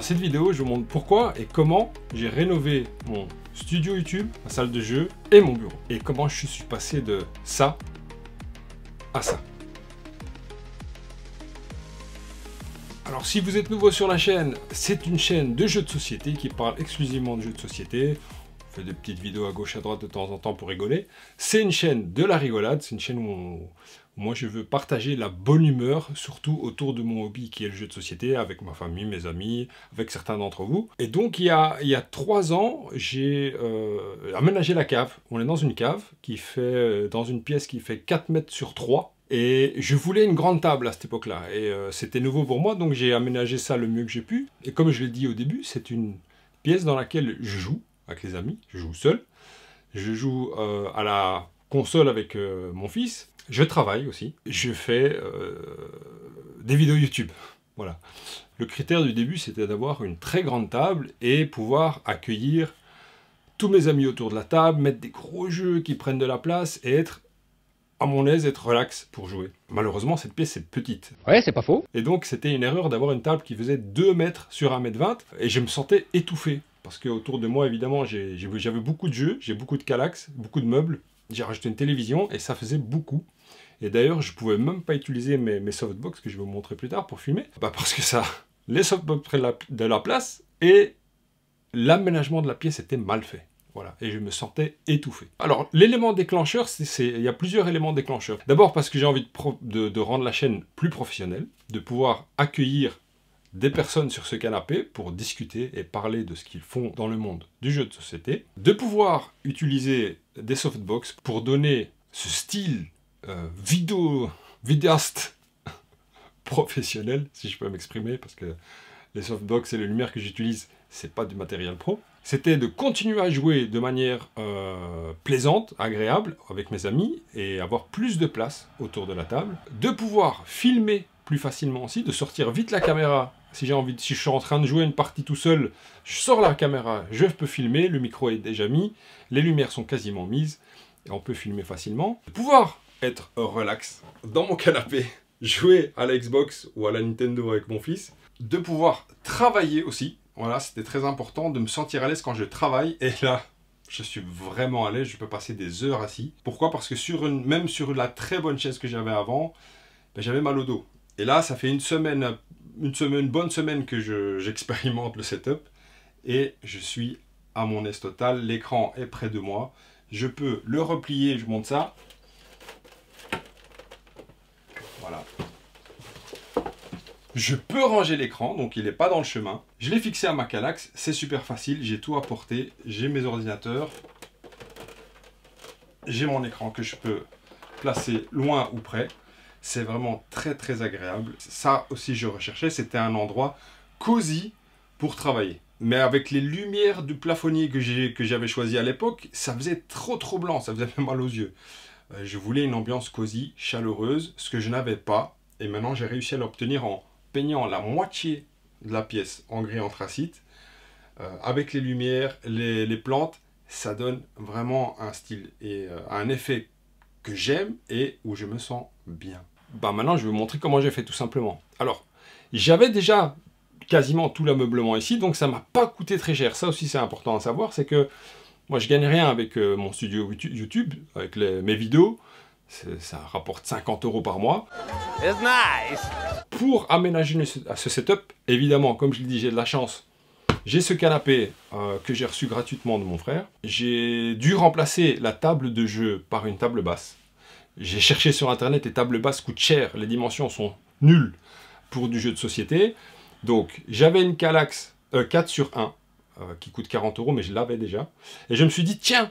cette vidéo, je vous montre pourquoi et comment j'ai rénové mon studio YouTube, ma salle de jeu et mon bureau. Et comment je suis passé de ça à ça. Alors si vous êtes nouveau sur la chaîne, c'est une chaîne de jeux de société qui parle exclusivement de jeux de société. On fait des petites vidéos à gauche à droite de temps en temps pour rigoler. C'est une chaîne de la rigolade, c'est une chaîne où moi je veux partager la bonne humeur, surtout autour de mon hobby qui est le jeu de société, avec ma famille, mes amis, avec certains d'entre vous. Et donc il y a 3 ans, j'ai aménagé la cave. On est dans une cave qui fait, dans une pièce qui fait 4 mètres sur 3. Et je voulais une grande table à cette époque-là. Et c'était nouveau pour moi, donc j'ai aménagé ça le mieux que j'ai pu. Et comme je l'ai dit au début, c'est une pièce dans laquelle je joue avec les amis, je joue seul. Je joue à la console avec mon fils. Je travaille aussi. Je fais des vidéos YouTube. Voilà. Le critère du début, c'était d'avoir une très grande table et pouvoir accueillir tous mes amis autour de la table, mettre des gros jeux qui prennent de la place et être à mon aise, être relax pour jouer. Malheureusement, cette pièce est petite. Ouais, c'est pas faux. Et donc, c'était une erreur d'avoir une table qui faisait 2 mètres sur 1,20 m. Et je me sentais étouffé. Parce qu'autour de moi, évidemment, j'avais beaucoup de jeux, j'ai beaucoup de Kallax, beaucoup de meubles. J'ai rajouté une télévision et ça faisait beaucoup. Et d'ailleurs, je pouvais même pas utiliser mes softbox que je vais vous montrer plus tard pour filmer. Parce que les softbox prennent de la place et l'aménagement de la pièce était mal fait. Voilà, et je me sentais étouffé. Alors, l'élément déclencheur, il y a plusieurs éléments déclencheurs. D'abord parce que j'ai envie de rendre la chaîne plus professionnelle, de pouvoir accueillir des personnes sur ce canapé pour discuter et parler de ce qu'ils font dans le monde du jeu de société, de pouvoir utiliser des softbox pour donner ce style vidéaste professionnel, si je peux m'exprimer, parce que les softbox et les lumières que j'utilise, c'est pas du matériel pro. C'était de continuer à jouer de manière plaisante, agréable, avec mes amis, et avoir plus de place autour de la table. De pouvoir filmer plus facilement aussi, de sortir vite la caméra. Si je suis en train de jouer une partie tout seul, je sors la caméra, je peux filmer, le micro est déjà mis, les lumières sont quasiment mises, et on peut filmer facilement. De pouvoir être relax dans mon canapé, jouer à la Xbox ou à la Nintendo avec mon fils. De pouvoir travailler aussi. Voilà, c'était très important de me sentir à l'aise quand je travaille. Et là, je suis vraiment à l'aise. Je peux passer des heures assis. Pourquoi? Parce que même sur la très bonne chaise que j'avais avant, ben, j'avais mal au dos. Et là, ça fait une bonne semaine que j'expérimente le setup. Et je suis à mon aise total. L'écran est près de moi. Je peux le replier. Je monte ça. Voilà. Je peux ranger l'écran, donc il n'est pas dans le chemin. Je l'ai fixé à ma Kallax, c'est super facile, j'ai tout à portée, j'ai mes ordinateurs, j'ai mon écran que je peux placer loin ou près. C'est vraiment très très agréable. Ça aussi je recherchais, c'était un endroit cosy pour travailler. Mais avec les lumières du plafonnier que j'avais choisi à l'époque, ça faisait trop blanc, ça faisait mal aux yeux. Je voulais une ambiance cosy, chaleureuse, ce que je n'avais pas. Et maintenant j'ai réussi à l'obtenir en peignant la moitié de la pièce en gris anthracite. Avec les lumières, les plantes, ça donne vraiment un style et un effet que j'aime et où je me sens bien. Maintenant, je vais vous montrer comment j'ai fait tout simplement. Alors, j'avais déjà quasiment tout l'ameublement ici, donc ça m'a pas coûté très cher. Ça aussi, c'est important à savoir, c'est que moi, je gagne rien avec mon studio YouTube, avec mes vidéos. Ça rapporte 50 € par mois. It's nice. Pour aménager ce setup, évidemment, comme je l'ai dit, j'ai de la chance. J'ai ce canapé que j'ai reçu gratuitement de mon frère. J'ai dû remplacer la table de jeu par une table basse. J'ai cherché sur internet, les tables basses coûtent cher, les dimensions sont nulles pour du jeu de société. Donc j'avais une Kallax 4/1 qui coûte 40 €, mais je l'avais déjà. Et je me suis dit, tiens,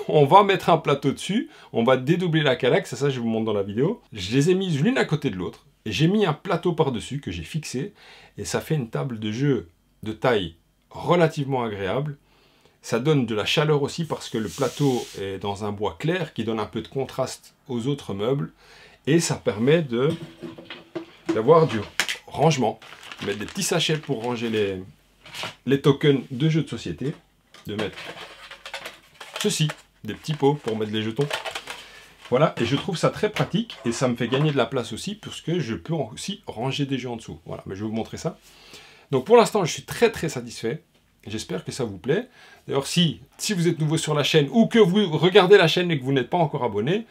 on va mettre un plateau dessus, on va dédoubler la Kallax, ça je vous montre dans la vidéo. Je les ai mises l'une à côté de l'autre, et j'ai mis un plateau par-dessus que j'ai fixé, et ça fait une table de jeu de taille relativement agréable. Ça donne de la chaleur aussi parce que le plateau est dans un bois clair qui donne un peu de contraste aux autres meubles, et ça permet d'avoir du rangement, mettre des petits sachets pour ranger les tokens de jeux de société, de mettre ceci, des petits pots pour mettre les jetons. Voilà, et je trouve ça très pratique, et ça me fait gagner de la place aussi, puisque je peux aussi ranger des jeux en dessous. Voilà, mais je vais vous montrer ça. Donc pour l'instant, je suis très très satisfait. J'espère que ça vous plaît. D'ailleurs, si vous êtes nouveau sur la chaîne ou que vous regardez la chaîne et que vous n'êtes pas encore abonné,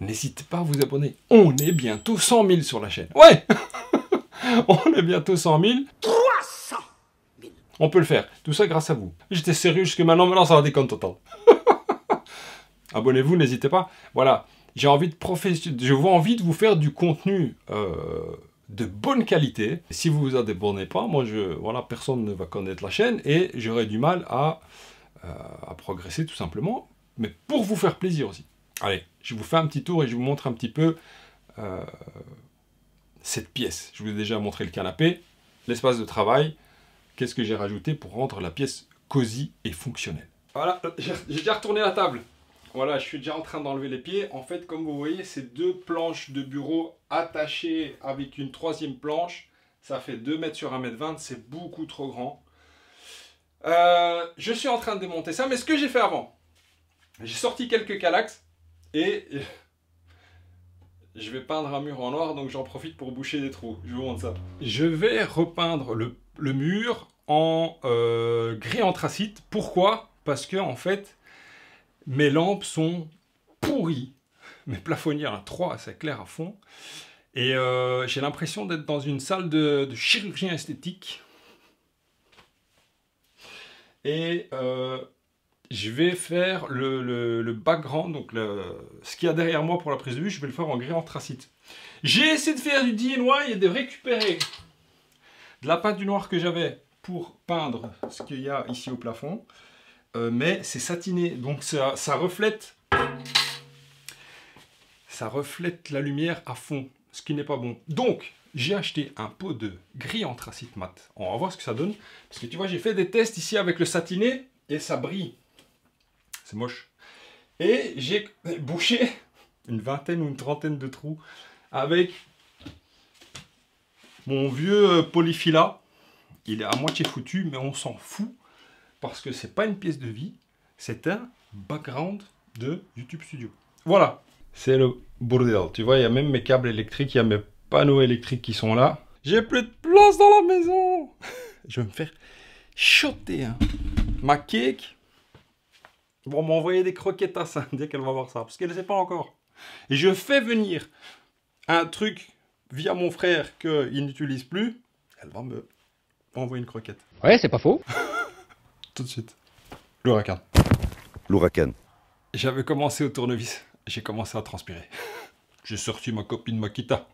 n'hésitez pas à vous abonner. On est bientôt 100 000 sur la chaîne. Ouais. On est bientôt 100 000. 300 000. On peut le faire. Tout ça grâce à vous. J'étais sérieux jusque maintenant. Maintenant, ça va déconne total. Abonnez-vous, n'hésitez pas. Voilà. J'ai envie de vous faire du contenu de bonne qualité. Si vous vous abonnez pas, moi, voilà, personne ne va connaître la chaîne et j'aurai du mal à progresser tout simplement. Mais pour vous faire plaisir aussi. Allez, je vous fais un petit tour et je vous montre un petit peu cette pièce. Je vous ai déjà montré le canapé, l'espace de travail. Qu'est-ce que j'ai rajouté pour rendre la pièce cosy et fonctionnelle. Voilà, j'ai déjà retourné la table. Voilà, je suis déjà en train d'enlever les pieds. En fait, comme vous voyez, c'est 2 planches de bureau attachées avec une 3e planche. Ça fait 2 mètres sur 1,20 m. C'est beaucoup trop grand. Je suis en train de démonter ça. Mais ce que j'ai fait avant, j'ai sorti quelques calax et je vais peindre un mur en noir. Donc j'en profite pour boucher des trous. Je vous montre ça. Je vais repeindre le mur en gris anthracite. Pourquoi? Parce que en fait, mes lampes sont pourries. Mes plafonnières à 3, c'est clair à fond. Et j'ai l'impression d'être dans une salle de chirurgien esthétique. Et je vais faire le background, donc ce qu'il y a derrière moi pour la prise de vue, je vais le faire en gris anthracite. J'ai essayé de faire du DIY et de récupérer de la peinture noire que j'avais pour peindre ce qu'il y a ici au plafond. Mais c'est satiné, donc ça reflète la lumière à fond, ce qui n'est pas bon. Donc, j'ai acheté un pot de gris anthracite mat. On va voir ce que ça donne. Parce que tu vois, j'ai fait des tests ici avec le satiné et ça brille. C'est moche. Et j'ai bouché une vingtaine ou une trentaine de trous avec mon vieux polyfila. Il est à moitié foutu, mais on s'en fout. Parce que c'est pas une pièce de vie, c'est un background de YouTube Studio. Voilà, c'est le bordel. Tu vois, il y a même mes câbles électriques, il y a mes panneaux électriques qui sont là. J'ai plus de place dans la maison. Je vais me faire shotter. Hein. Ma cake. Bon, m'envoyer des croquettes à ça, dès qu'elle va voir ça, parce qu'elle ne sait pas encore. Et je fais venir un truc via mon frère qu'il n'utilise plus. Elle va me envoyer une croquette. Ouais, c'est pas faux. Tout de suite. L'ouragan. L'ouragan. J'avais commencé au tournevis. J'ai commencé à transpirer. J'ai sorti ma copine Makita.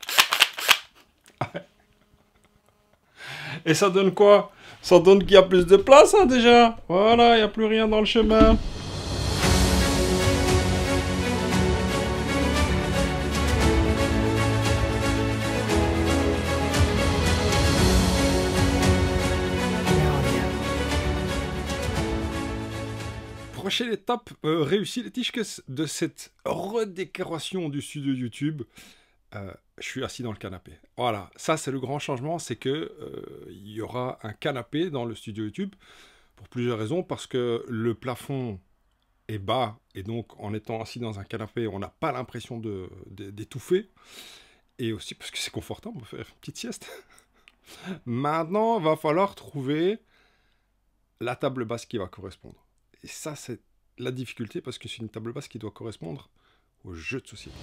Et ça donne quoi? Ça donne qu'il y a plus de place hein, déjà. Voilà, il n'y a plus rien dans le chemin. Prochaine étape réussie, les tiges de cette redécoration du studio YouTube. Je suis assis dans le canapé. Voilà, ça c'est le grand changement, c'est que il y aura un canapé dans le studio YouTube pour plusieurs raisons, parce que le plafond est bas et donc en étant assis dans un canapé, on n'a pas l'impression d'étouffer, et aussi parce que c'est confortable, on peut faire une petite sieste. Maintenant, il va falloir trouver la table basse qui va correspondre. Et ça, c'est la difficulté, parce que c'est une table basse qui doit correspondre au jeu de société.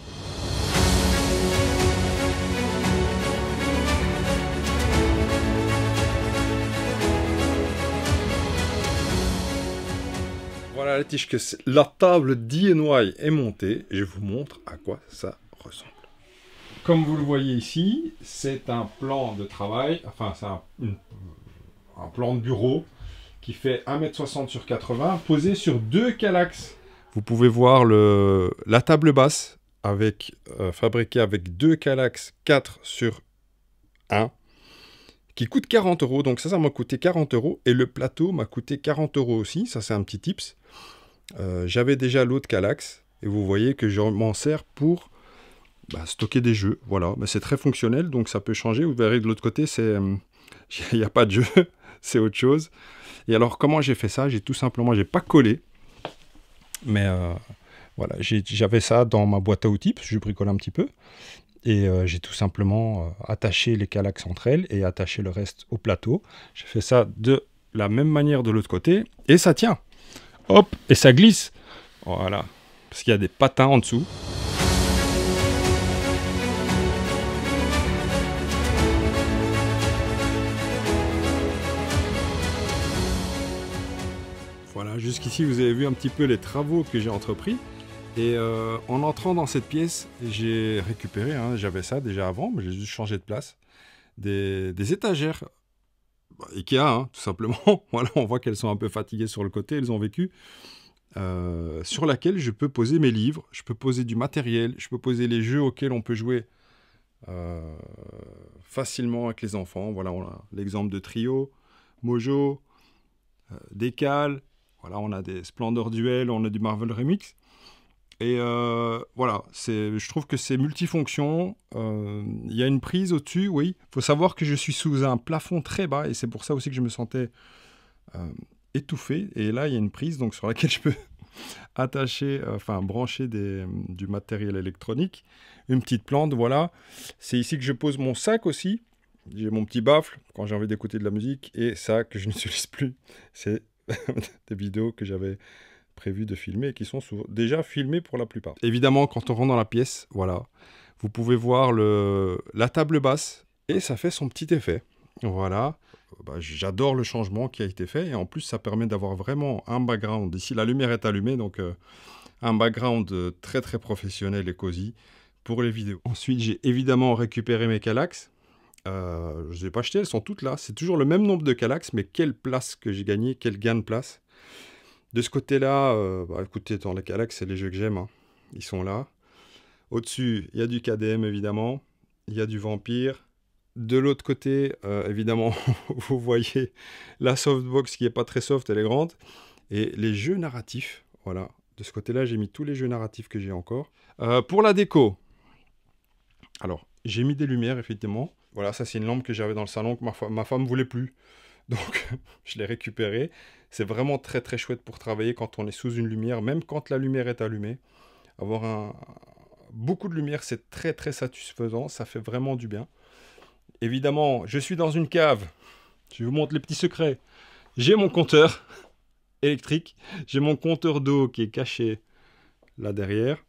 Voilà la tige que la table DIY est montée. Je vous montre à quoi ça ressemble. Comme vous le voyez ici, c'est un plan de travail, enfin c'est un plan de bureau qui fait 1,60 m sur 80, posé sur 2 calax. Vous pouvez voir la table basse fabriquée avec 2 calax 4 sur 1, qui coûte 40 €. Donc ça m'a coûté 40 €. Et le plateau m'a coûté 40 € aussi. Ça, c'est un petit tips. J'avais déjà l'autre calax. Et vous voyez que je m'en sers pour stocker des jeux. Voilà, mais c'est très fonctionnel. Donc ça peut changer. Vous verrez de l'autre côté, il n'y a pas de jeu. C'est autre chose. Et alors, comment j'ai fait ça? J'ai tout simplement, j'ai pas collé. Mais voilà, j'avais ça dans ma boîte à outils, parce que je bricole un petit peu. Et j'ai tout simplement attaché les Kallax entre elles et attaché le reste au plateau. J'ai fait ça de la même manière de l'autre côté et ça tient. Hop, et ça glisse. Voilà, parce qu'il y a des patins en dessous. Voilà, jusqu'ici vous avez vu un petit peu les travaux que j'ai entrepris. Et en entrant dans cette pièce, j'ai récupéré, hein, j'avais ça déjà avant, mais j'ai juste changé de place, des étagères Ikea, hein, tout simplement. Voilà, on voit qu'elles sont un peu fatiguées sur le côté, elles ont vécu. Sur laquelle je peux poser mes livres, je peux poser du matériel, je peux poser les jeux auxquels on peut jouer facilement avec les enfants. Voilà, on a l'exemple de Trio, Mojo, Décal. Voilà, on a des Splendor Duel, on a du Marvel Remix. Et voilà, je trouve que c'est multifonction. Il y a une prise au-dessus, oui. Il faut savoir que je suis sous un plafond très bas et c'est pour ça aussi que je me sentais étouffé. Et là, il y a une prise donc, sur laquelle je peux attacher, brancher du matériel électronique. Une petite plante, voilà. C'est ici que je pose mon sac aussi. J'ai mon petit baffle quand j'ai envie d'écouter de la musique. Et ça, que je n'utilise plus, c'est des vidéos que j'avais prévu de filmer et qui sont déjà filmées pour la plupart. Évidemment, quand on rentre dans la pièce, voilà, vous pouvez voir la table basse et ça fait son petit effet. Voilà, j'adore le changement qui a été fait et en plus ça permet d'avoir vraiment un background. Ici la lumière est allumée donc un background très très professionnel et cosy pour les vidéos. Ensuite j'ai évidemment récupéré mes Kallax. Je ne les ai pas achetés, elles sont toutes là. C'est toujours le même nombre de Kallax, mais quelle place que j'ai gagné, quel gain de place. De ce côté-là, écoutez, dans les Kallax, c'est les jeux que j'aime. Hein. Ils sont là. Au-dessus, il y a du KDM, évidemment. Il y a du Vampire. De l'autre côté, évidemment, vous voyez la softbox qui n'est pas très soft, elle est grande. Et les jeux narratifs, voilà. De ce côté-là, j'ai mis tous les jeux narratifs que j'ai encore. Pour la déco, alors, j'ai mis des lumières, effectivement. Voilà, ça, c'est une lampe que j'avais dans le salon que ma femme ne voulait plus. Donc, je l'ai récupérée. C'est vraiment très très chouette pour travailler quand on est sous une lumière, même quand la lumière est allumée. Avoir beaucoup de lumière, c'est très très satisfaisant, ça fait vraiment du bien. Évidemment, je suis dans une cave. Je vous montre les petits secrets. J'ai mon compteur électrique, j'ai mon compteur d'eau qui est caché là derrière.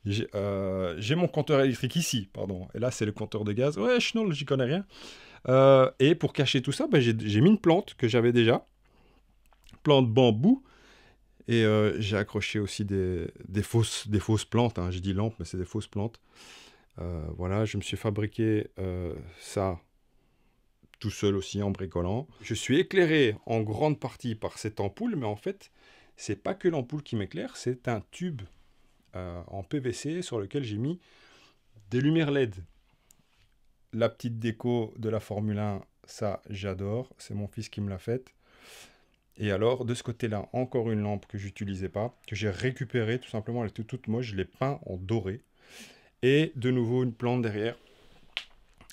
J'ai mon compteur électrique ici, pardon. Et là, c'est le compteur de gaz. Ouais, schnoll, j'y connais rien. Et pour cacher tout ça, j'ai mis une plante que j'avais déjà. Plante bambou. Et j'ai accroché aussi des fausses plantes. Hein. Je dis lampes, mais c'est des fausses plantes. Voilà, je me suis fabriqué ça tout seul aussi en bricolant. Je suis éclairé en grande partie par cette ampoule, mais en fait, c'est pas que l'ampoule qui m'éclaire, c'est un tube en PVC sur lequel j'ai mis des lumières LED. La petite déco de la Formule 1, ça j'adore, c'est mon fils qui me l'a faite. Et alors, de ce côté-là, encore une lampe que j'utilisais pas, que j'ai récupérée tout simplement, elle était toute moche, je l'ai peint en doré. Et de nouveau une plante derrière.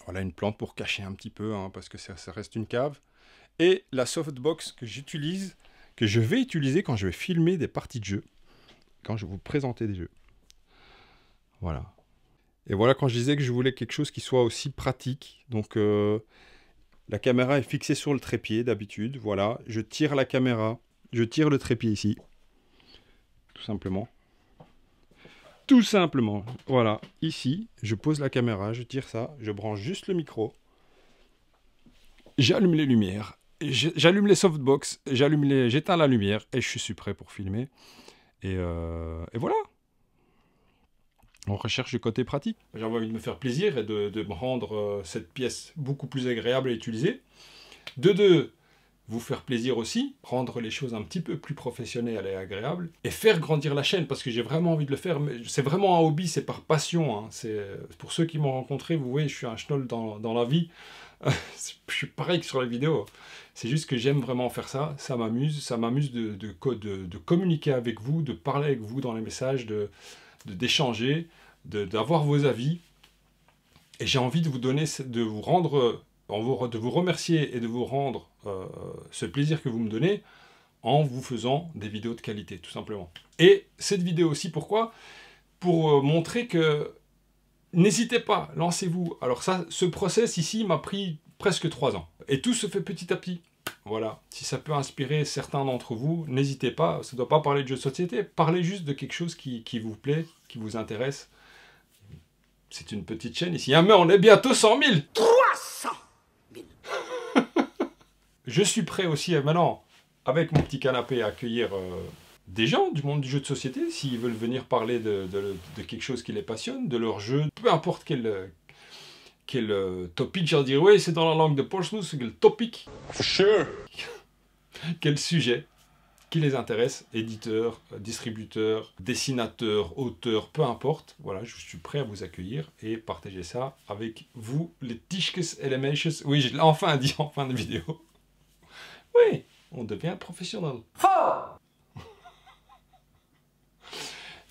Voilà, une plante pour cacher un petit peu, hein, parce que ça reste une cave. Et la softbox que j'utilise, que je vais utiliser quand je vais filmer des parties de jeu, quand je vais vous présenter des jeux. Voilà. Et voilà, quand je disais que je voulais quelque chose qui soit aussi pratique, donc la caméra est fixée sur le trépied d'habitude, voilà, je tire la caméra, je tire le trépied ici, tout simplement. Tout simplement, voilà, ici, je pose la caméra, je tire ça, je branche juste le micro, j'allume les lumières, j'allume les softbox, j'éteins la lumière et je suis prêt pour filmer. Et voilà. On recherche le côté pratique. J'avais envie de me faire plaisir et de me rendre cette pièce beaucoup plus agréable à utiliser. De deux, vous faire plaisir aussi, rendre les choses un petit peu plus professionnelles et agréables, et faire grandir la chaîne, parce que j'ai vraiment envie de le faire. C'est vraiment un hobby, c'est par passion. Hein. Pour ceux qui m'ont rencontré, vous voyez, je suis un schnoll dans la vie. Je suis pareil que sur les vidéos. C'est juste que j'aime vraiment faire ça. Ça m'amuse de communiquer avec vous, de parler avec vous dans les messages, d'échanger, d'avoir vos avis. Et j'ai envie de vous donner, de vous remercier et de vous rendre ce plaisir que vous me donnez en vous faisant des vidéos de qualité, tout simplement. Et cette vidéo aussi, pourquoi ? Pour montrer que N'hésitez pas, lancez-vous. Alors ça, ce process ici m'a pris presque 3 ans. Et tout se fait petit à petit. Voilà, si ça peut inspirer certains d'entre vous, n'hésitez pas. Ça ne doit pas parler de jeux de société, parlez juste de quelque chose qui vous plaît, qui vous intéresse. C'est une petite chaîne ici, hein, mais on est bientôt 100 000. 300 000. Je suis prêt aussi maintenant, avec mon petit canapé, à accueillir des gens du monde du jeu de société, s'ils veulent venir parler de quelque chose qui les passionne, de leur jeu, peu importe quel topic, j'en dirais, oui, c'est dans la langue de Portsmouth, c'est quel topic. For sure. Quel sujet qui les intéresse, éditeurs, distributeurs, dessinateurs, auteurs, peu importe. Voilà, je suis prêt à vous accueillir et partager ça avec vous, les Tischkes et les Meisjes. Oui, je l'ai enfin dit en fin de vidéo. Oui, on devient professionnel. Fort.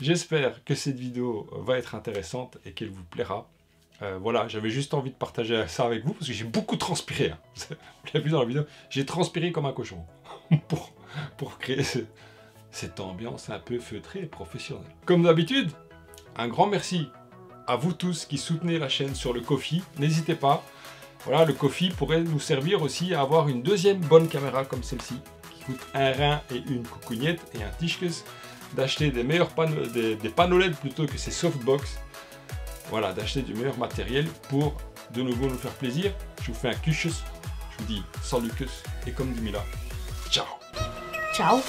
J'espère que cette vidéo va être intéressante et qu'elle vous plaira. Voilà, j'avais juste envie de partager ça avec vous parce que j'ai beaucoup transpiré. Hein. Vous l'avez vu dans la vidéo, j'ai transpiré comme un cochon pour créer cette ambiance un peu feutrée et professionnelle. Comme d'habitude, un grand merci à vous tous qui soutenez la chaîne sur le Ko-fi. N'hésitez pas, voilà, le Ko-fi pourrait nous servir aussi à avoir une deuxième bonne caméra comme celle-ci qui coûte un rein et une coucougnette et un Tischkes, d'acheter des meilleurs des panneaux LED plutôt que ces softbox. Voilà, d'acheter du meilleur matériel pour de nouveau nous faire plaisir. Je vous fais un kusjes, je vous dis salut kus et comme dit Mila, ciao. Ciao.